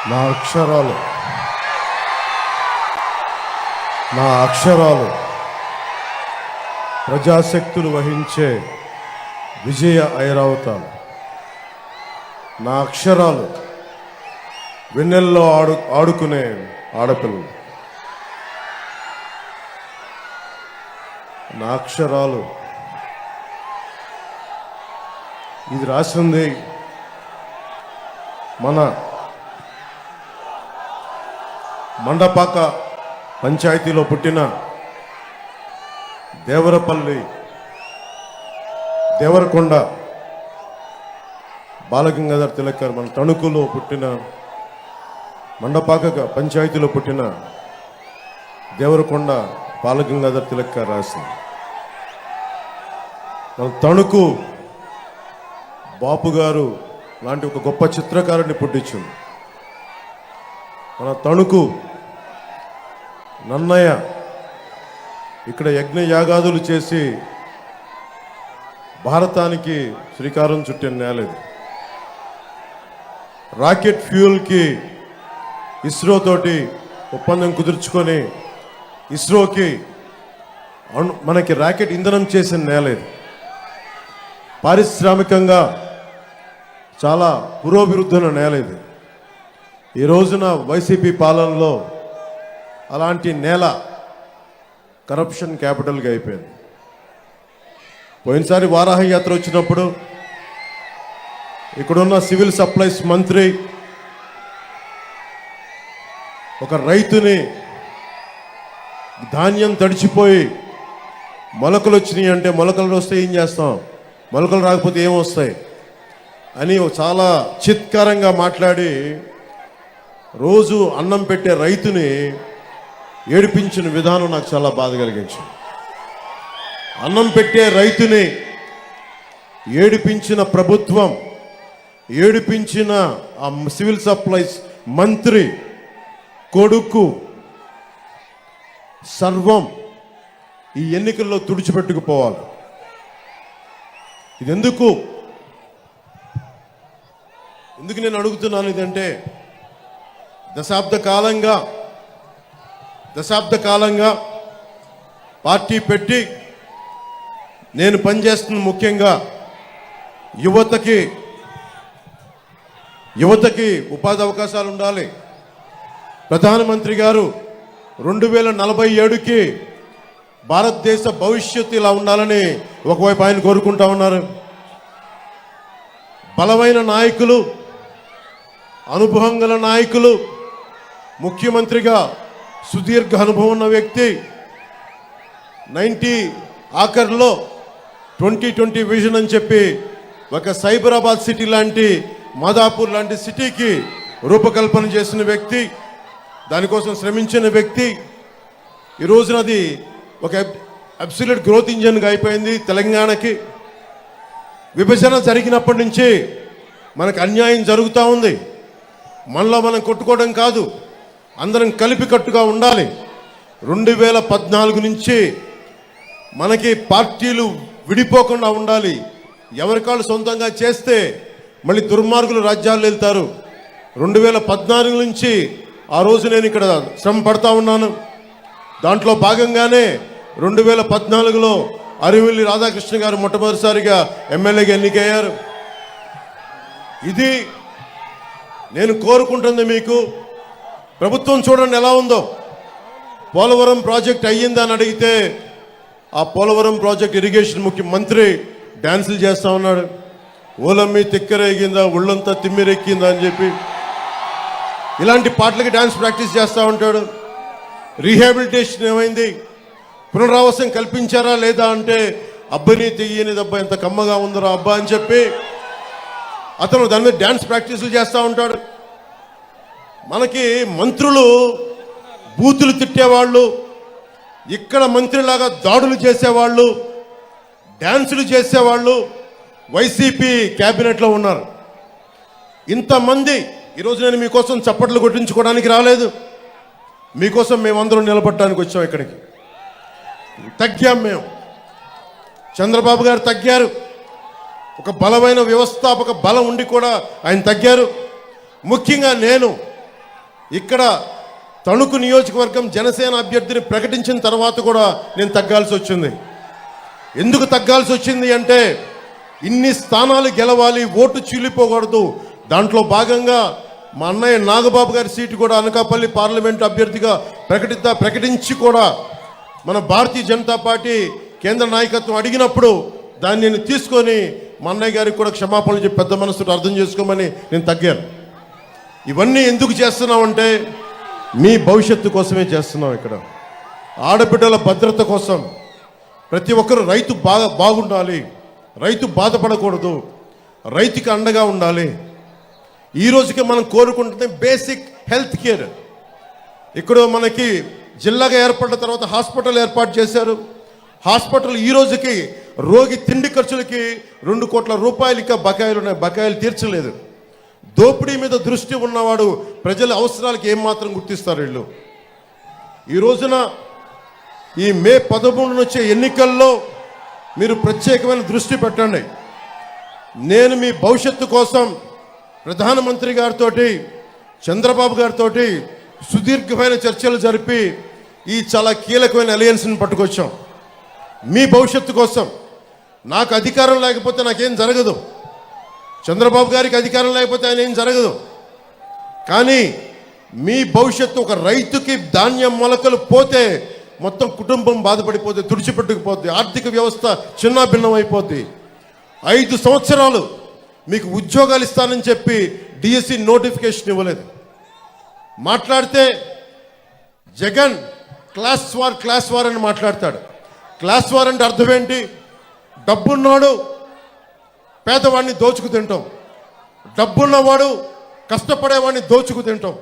నా అక్షరాలు ప్రజాశక్తులు వహించే విజయ ఐరావతాలు. నా అక్షరాలు వెన్నెల్లో ఆడుకునే ఆడపిల్లలు. నా అక్షరాలు ఇది రాసింది మన మండపాక పంచాయతీలో పుట్టిన దేవరపల్లి దేవరకొండ బాలగంగాధర్ తిలక్ గారు. మన తణుకులో పుట్టిన మండపాక పంచాయతీలో పుట్టిన దేవరకొండ బాలగంగాధర్ తిలక్ గారు రాసింది. మన తణుకు బాపు గారు లాంటి ఒక గొప్ప చిత్రకారుడిని పుట్టించింది. మన తణుకు నన్నయ్య ఇక్కడ యజ్ఞ యాగాదులు చేసి భారతానికి శ్రీకారం చుట్టిన నేలేదు. రాకెట్ ఫ్యూయల్కి ఇస్రో తోటి ఒప్పందం కుదుర్చుకొని ఇస్రోకి మనకి రాకెట్ ఇంధనం చేసిన నేలేదు. పారిశ్రామికంగా చాలా పురోభివృద్ధి నేలేదు. ఈ రోజున వైసీపీ పాలనలో అలాంటి నేల కరప్షన్ క్యాపిటల్గా అయిపోయింది. పోయినసారి వారాహి యాత్ర వచ్చినప్పుడు ఇక్కడున్న సివిల్ సప్లైస్ మంత్రి ఒక రైతుని ధాన్యం తడిచిపోయి మొలకలు వచ్చినాయి అంటే మొలకలు వస్తే ఏం చేస్తాం, మొలకలు రాకపోతే ఏమొస్తాయి అని చాలా చిత్కారంగా మాట్లాడి రోజు అన్నం పెట్టే రైతుని ఏడిపించిన విధానం నాకు చాలా బాధ కలిగించింది. అన్నం పెట్టే రైతుని ఏడిపించిన ప్రభుత్వం, ఏడిపించిన ఆ సివిల్ సప్లైస్ మంత్రి కొడుకు సర్వం ఈ ఎన్నికల్లో తుడిచిపెట్టుకుపోవాలి. ఇది ఎందుకు నేను అడుగుతున్నాను ఇదంటే దశాబ్ద కాలంగా పార్టీ పెట్టి నేను పనిచేస్తున్న ముఖ్యంగా యువతకి ఉపాధి అవకాశాలు ఉండాలి. ప్రధానమంత్రి గారు 2047కి భారతదేశ భవిష్యత్తు ఇలా ఉండాలని ఒకవైపు ఆయన కోరుకుంటా ఉన్నారు. బలమైన నాయకులు, అనుభవం గల నాయకులు, ముఖ్యమంత్రిగా సుదీర్ఘ అనుభవం ఉన్న వ్యక్తి 90 ఆఖర్లో 2020 విజన్ అని చెప్పి ఒక సైబరాబాద్ సిటీ లాంటి, మాదాపూర్ లాంటి సిటీకి రూపకల్పన చేసిన వ్యక్తి, దానికోసం శ్రమించిన వ్యక్తి. ఈ రోజున అది ఒక అబ్సల్యూట్ గ్రోత్ ఇంజన్గా అయిపోయింది. తెలంగాణకి విభజన జరిగినప్పటి నుంచి మనకు అన్యాయం జరుగుతూ ఉంది. మనలో మనం కొట్టుకోవడం కాదు, అందరం కలిపికట్టుగా ఉండాలి. 2014 నుంచి మనకి పార్టీలు విడిపోకుండా ఉండాలి. ఎవరికాళ్ళు సొంతంగా చేస్తే మళ్ళీ దుర్మార్గులు రాజ్యాలు వెళ్తారు. 2014 నుంచి ఆ రోజు నేను ఇక్కడ శ్రమ పడతా ఉన్నాను. దాంట్లో భాగంగానే 2014లో అరివిల్లి రాధాకృష్ణ గారు మొట్టమొదటిసారిగా ఎమ్మెల్యేగా ఎన్నికయ్యారు. ఇది నేను కోరుకుంటుంది. మీకు ప్రభుత్వం చూడండి ఎలా ఉందో. పోలవరం ప్రాజెక్ట్ అయ్యిందా అని అడిగితే ఆ పోలవరం ప్రాజెక్ట్ ఇరిగేషన్ ముఖ్యమంత్రి డ్యాన్సులు చేస్తూ ఉన్నాడు. ఓలమ్మి తిక్కరేగిందా, ఒళ్ళంతా తిమ్మిరెక్కిందా అని చెప్పి ఇలాంటి పాటలకి డ్యాన్స్ ప్రాక్టీస్ చేస్తూ ఉంటాడు. రీహాబిలిటేషన్ ఏమైంది, పునరావాసం కల్పించారా లేదా అంటే అబ్బని తెయ్యని దబ్బా ఎంత కమ్మగా ఉందరా అబ్బా అని చెప్పి అతను దాని మీద డ్యాన్స్ ప్రాక్టీసులు చేస్తూ ఉంటాడు. మనకి మంత్రులు బూతులు తిట్టేవాళ్ళు, ఇక్కడ మంత్రిలాగా దాడులు చేసేవాళ్ళు, డ్యాన్సులు చేసేవాళ్ళు వైసీపీ క్యాబినెట్లో ఉన్నారు. ఇంతమంది ఈరోజు నేను మీకోసం చప్పట్లు కొట్టించుకోవడానికి రాలేదు. మీకోసం మేమందరం నిలబడటానికి వచ్చాం. ఇక్కడికి తగ్గాం మేము. చంద్రబాబు గారు తగ్గారు. ఒక బలమైన వ్యవస్థాపక బలం ఉండి కూడా ఆయన తగ్గారు. ముఖ్యంగా నేను ఇక్కడ తణుకు నియోజకవర్గం జనసేన అభ్యర్థిని ప్రకటించిన తర్వాత కూడా నేను తగ్గాల్సి వచ్చింది. ఎందుకు తగ్గాల్సి వచ్చింది అంటే ఇన్ని స్థానాలు గెలవాలి, ఓటు చీలిపోకూడదు. దాంట్లో భాగంగా మా అన్నయ్య నాగబాబు గారి సీటు కూడా అనకాపల్లి పార్లమెంటు అభ్యర్థిగా ప్రకటించి కూడా మన భారతీయ జనతా పార్టీ కేంద్ర నాయకత్వం అడిగినప్పుడు దాన్ని నేను తీసుకొని మా అన్నయ్య గారికి కూడా క్షమాపణలు చెప్పి పెద్ద మనసుతో అర్థం చేసుకోమని నేను తగ్గాను. ఇవన్నీ ఎందుకు చేస్తున్నామంటే మీ భవిష్యత్తు కోసమే చేస్తున్నాం. ఇక్కడ ఆడబిడ్డల భద్రత కోసం ప్రతి ఒక్కరు రైతు బాగుండాలి, రైతు బాధపడకూడదు, రైతుకి అండగా ఉండాలి. ఈ రోజుకి మనం కోరుకుంటుంది బేసిక్ హెల్త్ కేర్. ఇక్కడ మనకి జిల్లాగా ఏర్పడిన తర్వాత హాస్పిటల్ ఏర్పాటు చేశారు. హాస్పిటల్ ఈ రోజుకి రోగి తిండి ఖర్చులకి 2 కోట్ల రూపాయలు ఇంకా బకాయిలు ఉన్నాయి, బకాయిలు తీర్చలేదు. దోపిడీ మీద దృష్టి ఉన్నవాడు ప్రజల అవసరాలకి ఏమాత్రం గుర్తిస్తారు వీళ్ళు. ఈ రోజున ఈ మే 13 వచ్చే ఎన్నికల్లో మీరు ప్రత్యేకమైన దృష్టి పెట్టండి. నేను మీ భవిష్యత్తు కోసం ప్రధానమంత్రి గారితో చంద్రబాబు గారితో సుదీర్ఘమైన చర్చలు జరిపి ఈ చాలా కీలకమైన అలయన్స్ని పట్టుకొచ్చాం. మీ భవిష్యత్తు కోసం. నాకు అధికారం లేకపోతే నాకేం జరగదు, చంద్రబాబు గారికి అధికారం లేకపోతే ఆయన ఏం జరగదు. కానీ మీ భవిష్యత్తు, ఒక రైతుకి ధాన్యం మొలకలు పోతే మొత్తం కుటుంబం బాధపడిపోద్ది, తుడిచిపెట్టుకుపోద్ది, ఆర్థిక వ్యవస్థ చిన్నాభిన్నం అయిపోద్ది. 5 సంవత్సరాలు మీకు ఉద్యోగాలు ఇస్తానని చెప్పి డిఎస్సి నోటిఫికేషన్ ఇవ్వలేదు. మాట్లాడితే జగన్ క్లాస్ వార్ అని మాట్లాడతాడు. క్లాస్ వార్ అంటే అర్థం ఏంటి? డబ్బున్నాడు పేదవాడిని దోచుకు తింటాం, డబ్బున్నవాడు కష్టపడేవాడిని దోచుకు తింటాం.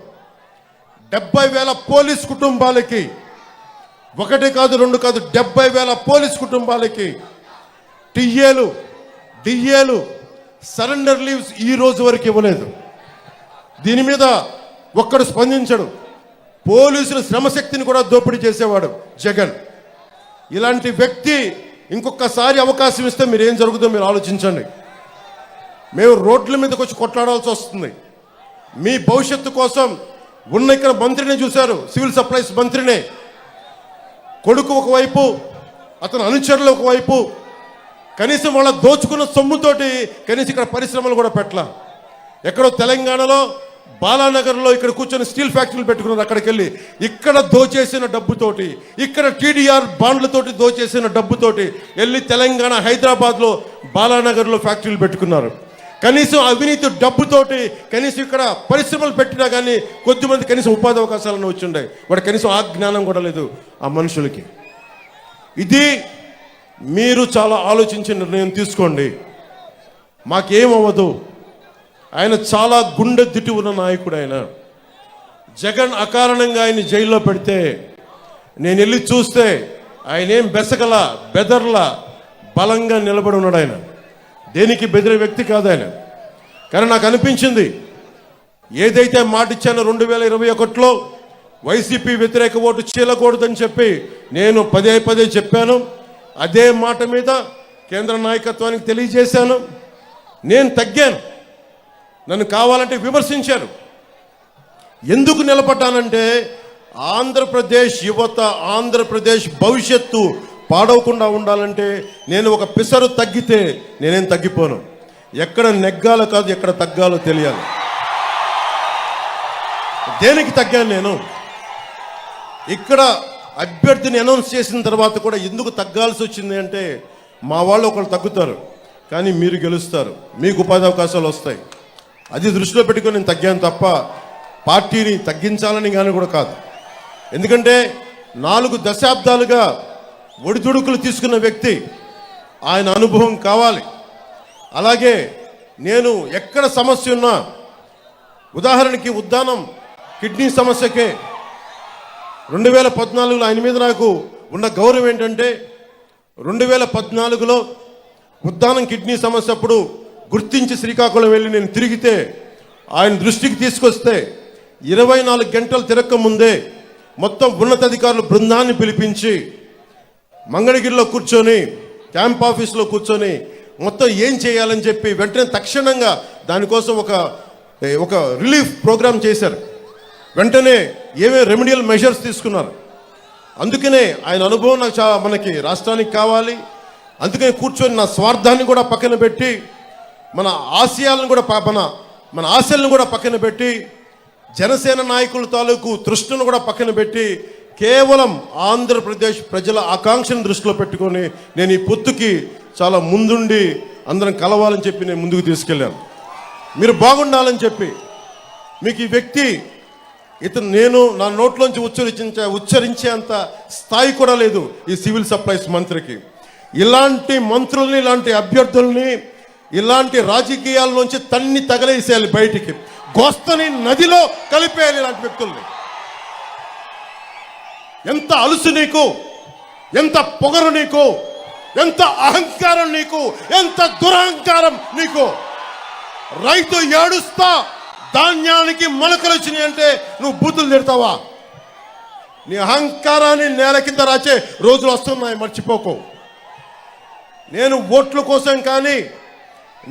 70,000 పోలీస్ కుటుంబాలకి, 1 కాదు 2 కాదు 70,000 పోలీస్ కుటుంబాలకి డిఏలు సరెండర్ లీవ్స్ ఈ రోజు వరకు ఇవ్వలేదు. దీని మీద ఒక్కడు స్పందించడు. పోలీసుల శ్రమశక్తిని కూడా దోపిడీ చేసేవాడు జగన్. ఇలాంటి వ్యక్తి ఇంకొకసారి అవకాశం ఇస్తే మీరు ఏం జరుగుతుందో మీరు ఆలోచించండి. మేము రోడ్ల మీదకి వచ్చి కొట్లాడాల్సి వస్తుంది. మీ భవిష్యత్తు కోసం ఉన్న ఇక్కడ మంత్రిని చూశారు, సివిల్ సప్లైస్ మంత్రినే. కొడుకు ఒకవైపు, అతని అనుచరులు ఒకవైపు, కనీసం వాళ్ళ దోచుకున్న సొమ్ముతోటి కనీసం ఇక్కడ పరిశ్రమలు కూడా పెట్టలా. ఎక్కడో తెలంగాణలో బాలానగర్లో ఇక్కడ కూర్చొని స్టీల్ ఫ్యాక్టరీలు పెట్టుకున్నారు. అక్కడికి వెళ్ళి ఇక్కడ దోచేసిన డబ్బుతోటి, ఇక్కడ టీడీఆర్ బాండ్లతోటి దోచేసిన డబ్బుతోటి వెళ్ళి తెలంగాణ హైదరాబాద్లో బాలానగర్లో ఫ్యాక్టరీలు పెట్టుకున్నారు. కనీసం అవినీతి డబ్బుతోటి కనీసం ఇక్కడ పరిశ్రమలు పెట్టినా కానీ కొద్దిమంది కనీసం ఉపాధి అవకాశాలను వచ్చిండే. వాడు కనీసం ఆ జ్ఞానం కూడా లేదు ఆ మనుషులకి. ఇది మీరు చాలా ఆలోచించి నిర్ణయం తీసుకోండి. మాకేమవ్వదు. ఆయన చాలా గుండె దిట్టి ఉన్న నాయకుడు. ఆయన జగన్ అకారణంగా ఆయన జైల్లో పెడితే నేను వెళ్ళి చూస్తే ఆయన ఏం బెదర్లా బలంగా నిలబడి ఉన్నాడు. ఆయన దేనికి బెదిరే వ్యక్తి కాదు ఆయన. కానీ నాకు అనిపించింది, ఏదైతే మాట ఇచ్చానో 2021లో వైసీపీ వ్యతిరేక ఓటు చీలకూడదని చెప్పి నేను పదే చెప్పాను. అదే మాట మీద కేంద్ర నాయకత్వానికి తెలియజేశాను. నేను తగ్గాను. నన్ను కావాలంటే విమర్శించారు. ఎందుకు నిలబడ్డానంటే ఆంధ్రప్రదేశ్ యువత, ఆంధ్రప్రదేశ్ భవిష్యత్తు పాడవకుండా ఉండాలంటే నేను ఒక పిసరు తగ్గితే నేనేం తగ్గిపోను. ఎక్కడ నెగ్గాలో కాదు, ఎక్కడ తగ్గాలో తెలియాలి. దేనికి తగ్గాను నేను? ఇక్కడ అభ్యర్థిని అనౌన్స్ చేసిన తర్వాత కూడా ఎందుకు తగ్గాల్సి వచ్చింది అంటే, మా వాళ్ళు ఒకళ్ళు తగ్గుతారు కానీ మీరు గెలుస్తారు, మీకు ఉపాధి అవకాశాలు వస్తాయి. అది దృష్టిలో పెట్టుకొని నేను తగ్గాను తప్ప పార్టీని తగ్గించాలని కానీ కూడా కాదు. ఎందుకంటే 4 దశాబ్దాలుగా ఒడిదుడుకులు తీసుకున్న వ్యక్తి, ఆయన అనుభవం కావాలి. అలాగే నేను ఎక్కడ సమస్య ఉన్నా, ఉదాహరణకి ఉద్దానం కిడ్నీ సమస్యకే 2014లో ఆయన మీద నాకు ఉన్న గౌరవం ఏంటంటే 2014లో ఉద్దానం కిడ్నీ సమస్య అప్పుడు గుర్తించి శ్రీకాకుళం వెళ్ళి నేను తిరిగితే ఆయన దృష్టికి తీసుకొస్తే 24 గంటలు తిరక్క ముందే మొత్తం ఉన్నతాధికారులు బృందాన్ని పిలిపించి మంగళగిరిలో కూర్చొని, క్యాంప్ ఆఫీస్లో కూర్చొని మొత్తం ఏం చేయాలని చెప్పి వెంటనే తక్షణంగా దానికోసం ఒక రిలీఫ్ ప్రోగ్రామ్ చేశారు. వెంటనే ఏవే రెమెడియల్ మెజర్స్ తీసుకున్నారు. అందుకనే ఆయన అనుభవం నాకు మనకి రాష్ట్రానికి కావాలి. అందుకని కూర్చొని నా స్వార్థాన్ని కూడా పక్కన పెట్టి మన ఆశయాలను కూడా మన ఆశలను కూడా పక్కన పెట్టి జనసేన నాయకుల తాలూకు తృష్ణను కూడా పక్కన పెట్టి కేవలం ఆంధ్రప్రదేశ్ ప్రజల ఆకాంక్షను దృష్టిలో పెట్టుకొని నేను ఈ పొత్తుకి చాలా ముందుండి అందరం కలవాలని చెప్పి నేను ముందుకు తీసుకెళ్ళాను. మీరు బాగుండాలని చెప్పి మీకు ఈ వ్యక్తి నేను నా నోట్లోంచి ఉచ్చరించేంత స్థాయి కూడా లేదు ఈ సివిల్ సప్లైస్ మంత్రికి. ఇలాంటి మంత్రుల్ని, ఇలాంటి అభ్యర్థుల్ని, ఇలాంటి రాజకీయాల్లోంచి తన్ని తగలేసేయాలి, బయటికి గోస్తని నదిలో కలిపేయాలి ఇలాంటి వ్యక్తుల్ని. ఎంత అలుసు నీకు, ఎంత పొగరు నీకు, ఎంత అహంకారం నీకు, ఎంత దురహంకారం నీకు. రైతు ఏడుస్తా ధాన్యానికి మొలకలు వచ్చినాయి అంటే నువ్వు బూతులు తిడతావా? నీ అహంకారాన్ని నేల కింద రాచే రోజులు వస్తున్నాయి, మర్చిపోకు. నేను ఓట్ల కోసం కానీ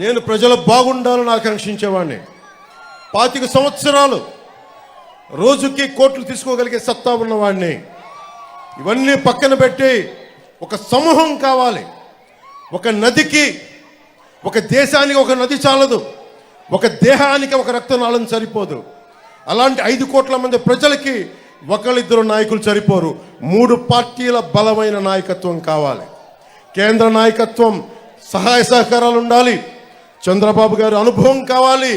నేను ప్రజలు బాగుండాలని ఆకాంక్షించేవాడిని. 25 సంవత్సరాలు రోజుకి కోట్లు తీసుకోగలిగే సత్తా ఉన్నవాడిని. ఇవన్నీ పక్కన పెట్టి ఒక సమూహం కావాలి. ఒక నదికి, ఒక దేశానికి ఒక నది చాలదు, ఒక దేహానికి ఒక రక్తనాళం సరిపోదు. అలాంటి 5 కోట్ల మంది ప్రజలకి ఒకళ్ళిద్దరు నాయకులు సరిపోరు. 3 పార్టీల బలమైన నాయకత్వం కావాలి. కేంద్ర నాయకత్వం సహాయ సహకారాలు ఉండాలి. చంద్రబాబు గారి అనుభవం కావాలి.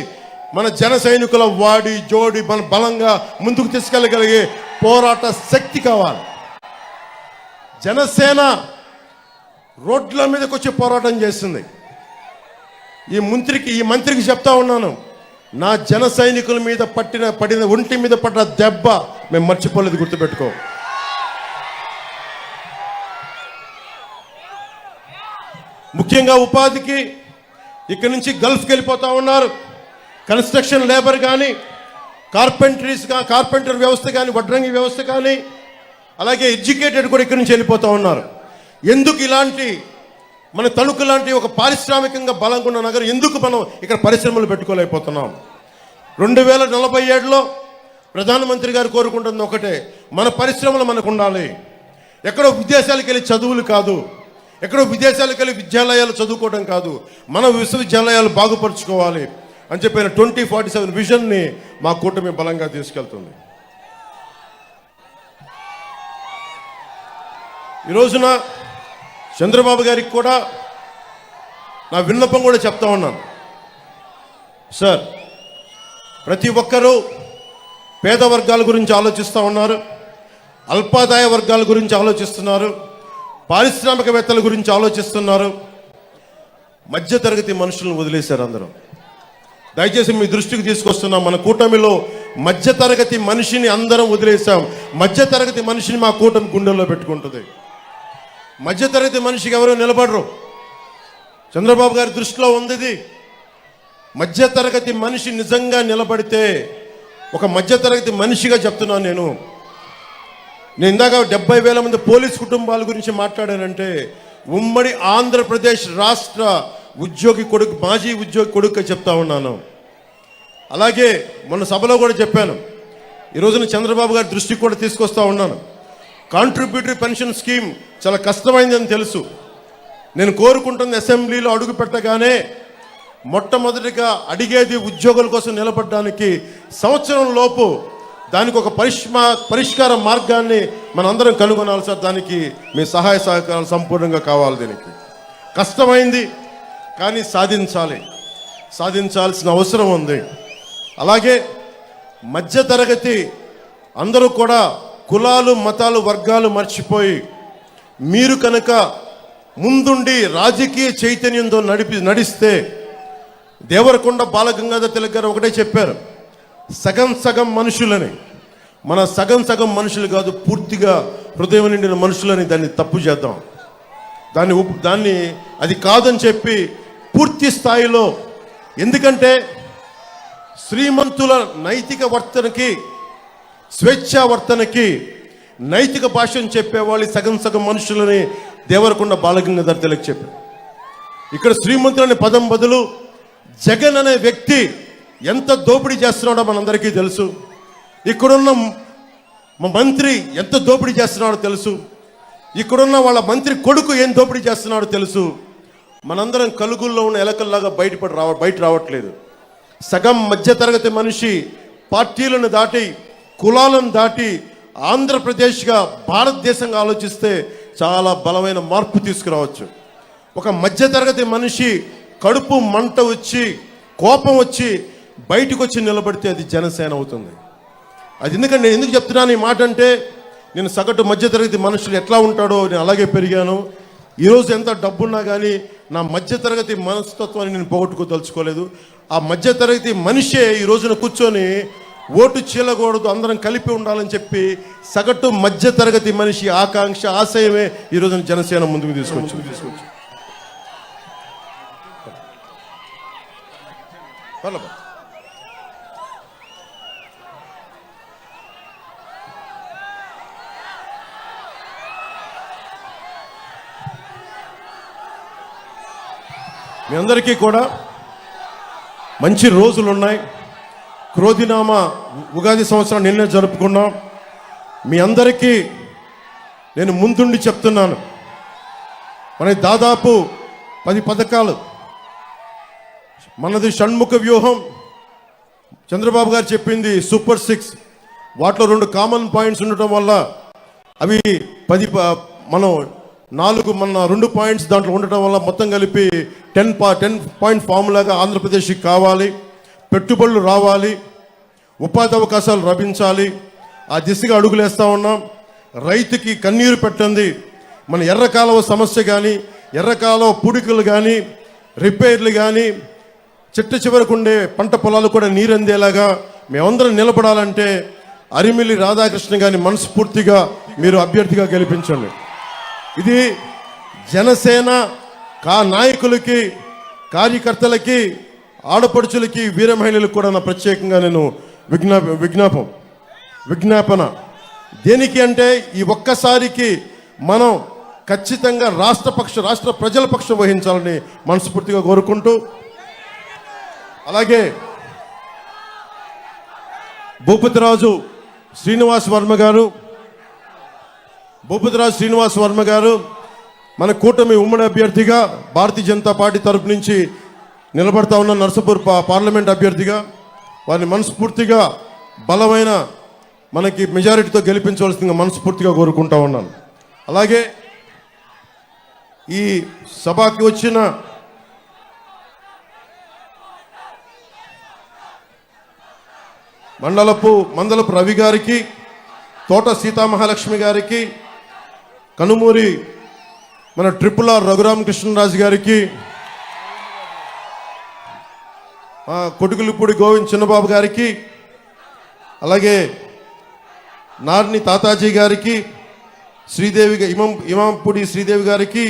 మన జన సైనికుల వాడి జోడి మన బలంగా ముందుకు తీసుకెళ్ళగలిగే పోరాట శక్తి కావాలి. జనసేన రోడ్ల మీదకి వచ్చి పోరాటం చేస్తుంది. ఈ మంత్రికి చెప్తా ఉన్నాను, నా జన సైనికుల మీద పడిన ఒంటి మీద పడ్డ దెబ్బ మేము మర్చిపోలేదు, గుర్తుపెట్టుకో. ముఖ్యంగా ఉపాధికి ఇక్కడి నుంచి గల్ఫ్కి వెళ్ళిపోతా ఉన్నారు. కన్స్ట్రక్షన్ లేబర్ కానీ, కార్పెంటర్ వ్యవస్థ కానీ, వడ్రంగి వ్యవస్థ కానీ, అలాగే ఎడ్యుకేటెడ్ కూడా ఇక్కడి నుంచి వెళ్ళిపోతూ ఉన్నారు. ఎందుకు ఇలాంటి మన తణుకు లాంటి ఒక పారిశ్రామికంగా బలంగా ఉన్న నగరం ఎందుకు మనం ఇక్కడ పరిశ్రమలు పెట్టుకోలేకపోతున్నాం? 2047లో ప్రధానమంత్రి గారు కోరుకుంటుంది ఒకటే, మన పరిశ్రమలు మనకు ఉండాలి. ఎక్కడో విదేశాలకు వెళ్ళి చదువులు కాదు, ఎక్కడో విదేశాలకు వెళ్ళి విద్యాలయాలు చదువుకోవడం కాదు, మన విశ్వవిద్యాలయాలు బాగుపరుచుకోవాలి అని చెప్పిన 2047 విజన్ని మా కూటమి బలంగా తీసుకెళ్తుంది. ఈ రోజున చంద్రబాబు గారికి కూడా నా విన్నపం కూడా చెప్తా ఉన్నాను. సార్, ప్రతి ఒక్కరూ పేద వర్గాల గురించి ఆలోచిస్తూ ఉన్నారు, అల్పాదాయ వర్గాల గురించి ఆలోచిస్తున్నారు, పారిశ్రామికవేత్తల గురించి ఆలోచిస్తున్నారు. మధ్యతరగతి మనుషులను వదిలేశారు అందరూ. దయచేసి మీ దృష్టికి తీసుకొస్తున్నాం, మన కూటమిలో మధ్యతరగతి మనిషిని అందరం వదిలేసాం. మధ్యతరగతి మనిషిని మా కూటమి గుండెల్లో పెట్టుకుంటుంది. మధ్యతరగతి మనిషికి ఎవరో నిలబడరు. చంద్రబాబు గారి దృష్టిలో ఉంది ఇది. మధ్యతరగతి మనిషి నిజంగా నిలబడితే, ఒక మధ్యతరగతి మనిషిగా చెప్తున్నాను నేను ఇందాక 70,000 మంది పోలీస్ కుటుంబాల గురించి మాట్లాడానంటే ఉమ్మడి ఆంధ్రప్రదేశ్ రాష్ట్ర ఉద్యోగి కొడుకు, మాజీ ఉద్యోగి కొడుకు చెప్తా ఉన్నాను. అలాగే మొన్న సభలో కూడా చెప్పాను, ఈరోజున చంద్రబాబు గారి దృష్టికి కూడా తీసుకొస్తా ఉన్నాను. కాంట్రిబ్యూటరీ పెన్షన్ స్కీమ్ చాలా కష్టమైందని తెలుసు. నేను కోరుకుంటుంది అసెంబ్లీలో అడుగు పెట్టగానే మొట్టమొదటిగా అడిగేది ఉద్యోగుల కోసం నిలబడడానికి సంవత్సరం లోపు దానికి ఒక పరిష్కార మార్గాన్ని మనందరం కనుగొనాలి సార్. దానికి మీ సహాయ సహకారాలు సంపూర్ణంగా కావాలి. దీనికి కష్టమైంది కానీ సాధించాల్సిన అవసరం ఉంది. అలాగే మధ్యతరగతి అందరూ కూడా కులాలు, మతాలు, వర్గాలు మర్చిపోయి మీరు కనుక ముందుండి రాజకీయ చైతన్యంతో నడిస్తే, దేవరకొండ బాలగంగాధర్ తిలక్ గారు ఒకటే చెప్పారు, సగం మనుషులని. మన సగం మనుషులు కాదు, పూర్తిగా హృదయం నిండిన మనుషులని. దాన్ని తప్పు చేద్దాం, దాన్ని అది కాదని చెప్పి పూర్తి స్థాయిలో. ఎందుకంటే శ్రీమంతుల నైతిక వర్తనకి, స్వేచ్ఛావర్తనకి నైతిక భాషను చెప్పేవాళ్ళు సగం మనుషులని దేవరకొండ బాలగంగాధర్ తిలక్ చెప్పారు. ఇక్కడ శ్రీమంతులనే పదం బదులు జగన్ అనే వ్యక్తి ఎంత దోపిడీ చేస్తున్నాడో మనందరికీ తెలుసు. ఇక్కడున్న మా మంత్రి ఎంత దోపిడీ చేస్తున్నాడో తెలుసు. ఇక్కడున్న వాళ్ళ మంత్రి కొడుకు ఏం దోపిడీ చేస్తున్నాడో తెలుసు. మనందరం కలుగుల్లో ఉన్న ఎలకల్లాగా బయట రావట్లేదు. సగం మధ్యతరగతి మనిషి పార్టీలను దాటి కులాలను దాటి ఆంధ్రప్రదేశ్గా భారతదేశంగా ఆలోచిస్తే చాలా బలమైన మార్పు తీసుకురావచ్చు. ఒక మధ్యతరగతి మనిషి కడుపు మంట వచ్చి కోపం వచ్చి బయటకు వచ్చి నిలబడితే అది జనసేన అవుతుంది. అది ఎందుకంటే నేను ఎందుకు చెప్తున్నాను ఈ మాట అంటే, నేను సగటు మధ్యతరగతి మనుషులు ఎట్లా ఉంటాడో నేను అలాగే పెరిగాను. ఈరోజు ఎంత డబ్బున్నా కానీ నా మధ్యతరగతి మనస్తత్వాన్ని నేను పోగొట్టుకోదలుచుకోలేదు. ఆ మధ్యతరగతి మనిషే ఈ రోజున కూర్చొని ఓటు చీలకూడదు, అందరం కలిపి ఉండాలని చెప్పి సగటు మధ్యతరగతి మనిషి ఆకాంక్ష ఆశయమే ఈ రోజున జనసేన ముందుకు తీసుకొచ్చు. మీ అందరికీ కూడా మంచి రోజులు ఉన్నాయి. క్రోధినామ ఉగాది సంవత్సరం నిన్నే జరుపుకున్నాం. మీ అందరికీ నేను ముందుండి చెప్తున్నాను, మనకి దాదాపు 10 పథకాలు, మనది షణ్ముఖ వ్యూహం. చంద్రబాబు గారు చెప్పింది సూపర్ 6. వాటిలో 2 కామన్ పాయింట్స్ ఉండటం వల్ల అవి 10 మనం 4 మన 2 పాయింట్స్ దాంట్లో ఉండటం వల్ల మొత్తం కలిపి 10 పాయింట్ ఫార్ములాగా ఆంధ్రప్రదేశ్కి కావాలి. పెట్టుబడులు రావాలి, ఉపాధి అవకాశాలు లభించాలి. ఆ దిశగా అడుగులేస్తూ ఉన్నాం. రైతుకి కన్నీరు పెట్టండి. మన ఎర్రకాలువ సమస్య కానీ, ఎర్రకాలువ పూడికలు కానీ, రిపేర్లు కానీ, చిట్ట చివరకు ఉండే పంట పొలాలు కూడా నీరందేలాగా మేమందరం నిలబడాలంటే అరిమిల్లి రాధాకృష్ణ గారిని మనస్ఫూర్తిగా మీరు అభ్యర్థిగా గెలిపించండి. ఇది జనసేన నాయకులకి, కార్యకర్తలకి, ఆడపడుచులకి, వీర మహిళలకు కూడా నా ప్రత్యేకంగా నేను విజ్ఞాపన. దేనికి అంటే ఈ ఒక్కసారికి మనం ఖచ్చితంగా రాష్ట్ర ప్రజల పక్షం వహించాలని మనస్ఫూర్తిగా కోరుకుంటూ, అలాగే భూపతిరాజు శ్రీనివాస్ వర్మ గారు మన కూటమి ఉమ్మడి అభ్యర్థిగా భారతీయ జనతా పార్టీ తరపు నుంచి నిలబడతా ఉన్న నర్సాపూర్ పార్లమెంట్ అభ్యర్థిగా వారిని మనస్ఫూర్తిగా బలమైన మనకి మెజారిటీతో గెలిపించవలసిందిగా మనస్ఫూర్తిగా కోరుకుంటా ఉన్నాను. అలాగే ఈ సభకి వచ్చిన మందలపు రవి గారికి, తోట సీతామహాలక్ష్మి గారికి, కనుమూరి మన RRR రఘురామకృష్ణరాజు గారికి, కొడుకులపూడి గోవింద్ చిన్నబాబు గారికి, అలాగే నార్ని తాతాజీ గారికి, శ్రీదేవి ఇమాంపూడి శ్రీదేవి గారికి,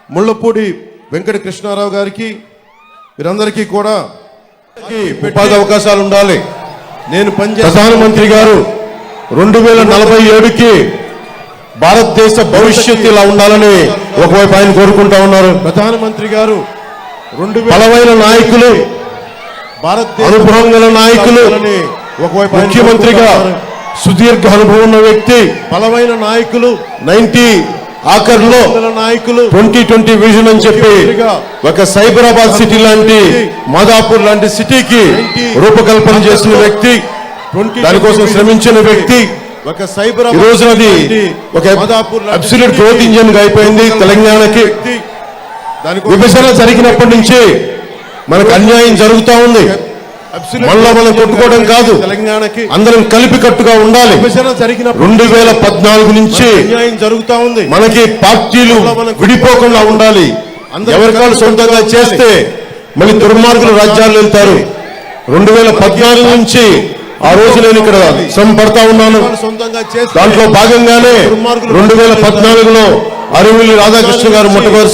ముళ్ళపూడి వెంకట కృష్ణారావు గారికి, వీరందరికీ కూడా ఉపాధి అవకాశాలు ఉండాలి. నేను ప్రధానమంత్రి గారు 2047కి భారతదేశ భవిష్యత్తు ఇలా ఉండాలని ఒకవైపు ఆయన కోరుకుంటా ఉన్నారు. ప్రధానమంత్రి గారు బలమైన నాయకులు, అనుభవం గల నాయకులు, ఒకవైపు ముఖ్యమంత్రిగా సుదీర్ఘ అనుభవం ఉన్న వ్యక్తి, బలమైన నాయకులు, 90 ఆఖర్లో నాయకులు, 2020 విజన్ అని చెప్పి ఒక సైబరాబాద్ సిటీ లాంటి, మాదాపూర్ లాంటి సిటీకి రూపకల్పన చేసిన వ్యక్తి, దానికోసం శ్రమించిన వ్యక్తి. ఈ రోజున అది ఒక అబ్సల్యూట్ గ్రోత్ ఇంజిన్ గా అయిపోయింది తెలంగాణకి. విభజన జరిగినప్పటి నుంచి మనకు అన్యాయం జరుగుతూ ఉంది. మళ్ళా మనం కొట్టుకోవడం కాదు, తెలంగాణకి అందరం కలిపి కట్టుగా ఉండాలి. 2014 నుంచి జరుగుతూ ఉంది. మనకి పార్టీలు విడిపోకుండా ఉండాలి. ఎవరికాలు సొంతంగా చేస్తే మళ్ళీ దుర్మార్గులు రాజ్యాలు వెళ్తారు. 2014 నుంచి ఆ రోజు నేను ఇక్కడ శ్రమ పడతా ఉన్నాను. దాంట్లో భాగంగానే 2014లో అరిమిల్లి రాధాకృష్ణ గారు మొట్టమొదటి